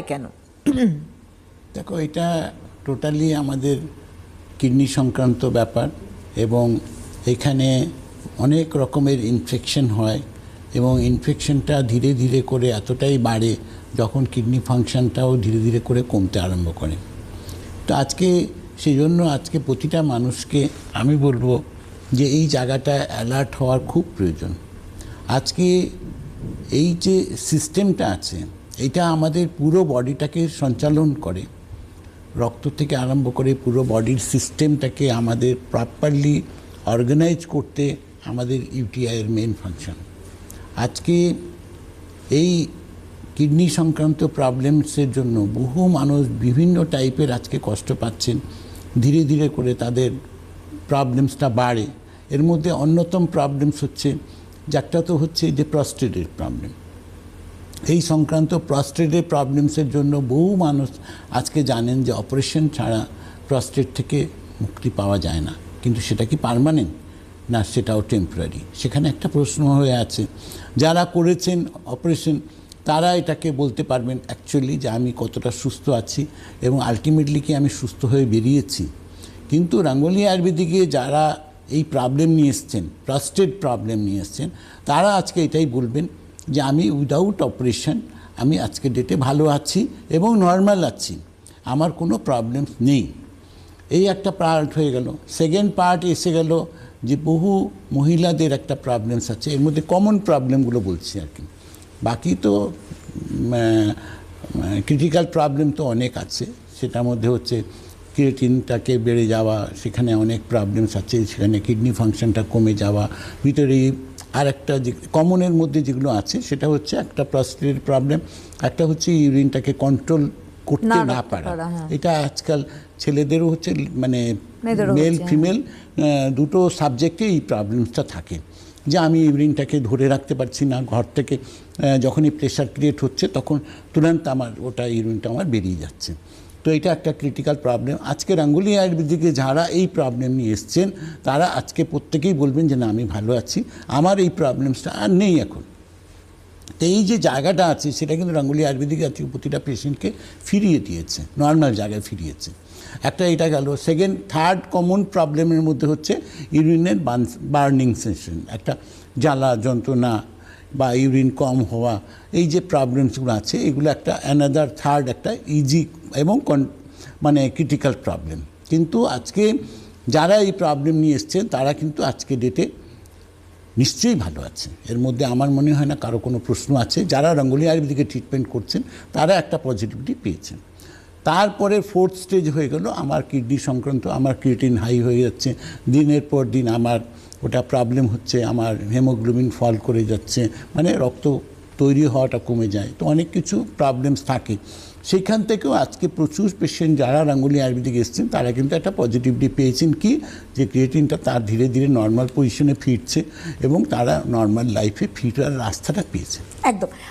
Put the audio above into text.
কেন? দেখো, এটা টোটালি আমাদের কিডনি সংক্রান্ত ব্যাপার এবং এখানে অনেক রকমের ইনফেকশন হয় এবং ইনফেকশনটা ধীরে ধীরে করে এতটাই বাড়ে যখন কিডনি ফাংশনটাও ধীরে ধীরে করে কমতে আরম্ভ করে। তো আজকে সেই জন্য আজকে প্রতিটা মানুষকে আমি বলবো যে এই জায়গাটা অ্যালার্ট হওয়ার খুব প্রয়োজন। আজকে এই যে সিস্টেমটা আছে এটা আমাদের পুরো বডিটাকে সঞ্চালন করে, রক্ত থেকে আরম্ভ করে পুরো বডির সিস্টেমটাকে আমাদের প্রপারলি অর্গানাইজ করতে আমাদের ইউটিআইয়ের মেন ফাংশন। আজকে এই কিডনি সংক্রান্ত প্রবলেমসের জন্য বহু মানুষ বিভিন্ন টাইপের আজকে কষ্ট পাচ্ছেন, ধীরে ধীরে করে তাদের প্রবলেমসটা বাড়ে। এর মধ্যে অন্যতম প্রবলেমস হচ্ছে যে একটা তো হচ্ছে যে প্রস্টেটের প্রবলেম। এই সংক্রান্ত প্রস্টেটের প্রবলেমসের জন্য বহু মানুষ আজকে জানেন যে অপারেশন ছাড়া প্রস্টেট থেকে মুক্তি পাওয়া যায় না, কিন্তু সেটা কি পার্মানেন্ট না সেটাও টেম্পোরারি, সেখানে একটা প্রশ্ন হয়ে আছে। যারা করেছেন অপারেশন তারা এটাকে বলতে পারবেন অ্যাকচুয়ালি যে আমি কতটা সুস্থ আছি এবং আলটিমেটলি কি আমি সুস্থ হয়ে বেরিয়েছি। কিন্তু রাঙ্গুলিয়া আয়ুর্বেদিকে যারা এই প্রবলেম নিয়ে এসছেন, প্রস্টেট প্রবলেম নিয়ে এসছেন, তারা আজকে এটাই বলবেন যে আমি উইদাউট অপারেশন আমি আজকে ডেটে ভালো আছি এবং নর্মাল আছি, আমার কোনো প্রবলেমস নেই। এই একটা পার্ট হয়ে গেল। সেকেন্ড পার্ট এসে গেল যে বহু মহিলাদের একটা প্রবলেমস আছে, এর মধ্যে কমন প্রবলেমগুলো বলছি আর কি, বাকি তো ক্রিটিক্যাল প্রবলেম তো অনেক আছে। সেটার মধ্যে হচ্ছে ক্রিয়েটিনটাকে বেড়ে যাওয়া, সেখানে অনেক প্রবলেমস আছে, সেখানে কিডনি ফাংশনটা কমে যাওয়া, ভিতরে আর একটা যে কমনের মধ্যে যেগুলো আছে সেটা হচ্ছে একটা প্রস্টেটের প্রবলেম, একটা হচ্ছে ইউরিনটাকে কন্ট্রোল করতে না পারা। এটা আজকাল ছেলেদেরও হচ্ছে, মানে মেল ফিমেল দুটো সাবজেক্টে এই প্রবলেমসটা থাকে যে আমি ইউরিনটাকে ধরে রাখতে পারছি না, ঘর থেকে যখনই প্রেশার ক্রিয়েট হচ্ছে তখন তুরন্ত আমার ওটা ইউরিনটা আমার বেরিয়ে যাচ্ছে। তো এটা একটা ক্রিটিক্যাল প্রবলেম। আজকে রাঙ্গুলিয়া আয়ুর্বেদিকে যারা এই প্রবলেম নিয়ে এসছেন তারা আজকে প্রত্যেকেই বলবেন যে না আমি ভালো আছি, আমার এই প্রবলেমসটা আর নেই এখন। তো এই যে জায়গাটা আছে সেটা কিন্তু রাঙ্গুলিয়া আয়ুর্বেদিক আজকে প্রতিটা পেশেন্টকে ফিরিয়ে দিয়েছে, নর্মাল জায়গায় ফিরিয়েছে। একটা এটা গেল। সেকেন্ড, থার্ড কমন প্রবলেমের মধ্যে হচ্ছে ইউরিনের বার্নিং সেনসেশন, একটা জ্বালা যন্ত্রণা বা ইউরিন কম হওয়া, এই যে প্রবলেমসগুলো আছে এগুলো একটা অ্যানাদার থার্ড একটা ইজি এবং মানে ক্রিটিক্যাল প্রবলেম। কিন্তু আজকে যারা এই প্রবলেম নিয়ে এসছেন তারা কিন্তু আজকে ডেটে নিশ্চয়ই ভালো আছে। এর মধ্যে আমার মনে হয় না কারো কোনো প্রশ্ন আছে। যারা রাঙ্গুলিয়া আয়ুর্বেদিকে ট্রিটমেন্ট করছেন তারা একটা পজিটিভিটি পেয়েছেন। তারপরে ফোর্থ স্টেজ হয়ে গেল আমার কিডনি সংক্রান্ত, আমার ক্রিয়েটিন হাই হয়ে যাচ্ছে, দিনের পর দিন আমার ওটা প্রবলেম হচ্ছে, আমার হেমোগ্লোবিন ফল করে যাচ্ছে, মানে রক্ত তৈরি হওয়াটা কমে যায়। তো অনেক কিছু প্রবলেমস থাকে। সেখান থেকেও আজকে প্রচুর পেশেন্ট যারা রাঙ্গুলিয়া আয়ুর্বেদিক এসছেন তারা কিন্তু একটা পজিটিভিটি পেয়েছেন কি যে ক্রিয়েটিনটা তার ধীরে ধীরে নর্মাল পজিশনে ফিরছে এবং তারা নর্মাল লাইফে ফিরার রাস্তাটা পেয়েছে। একদম।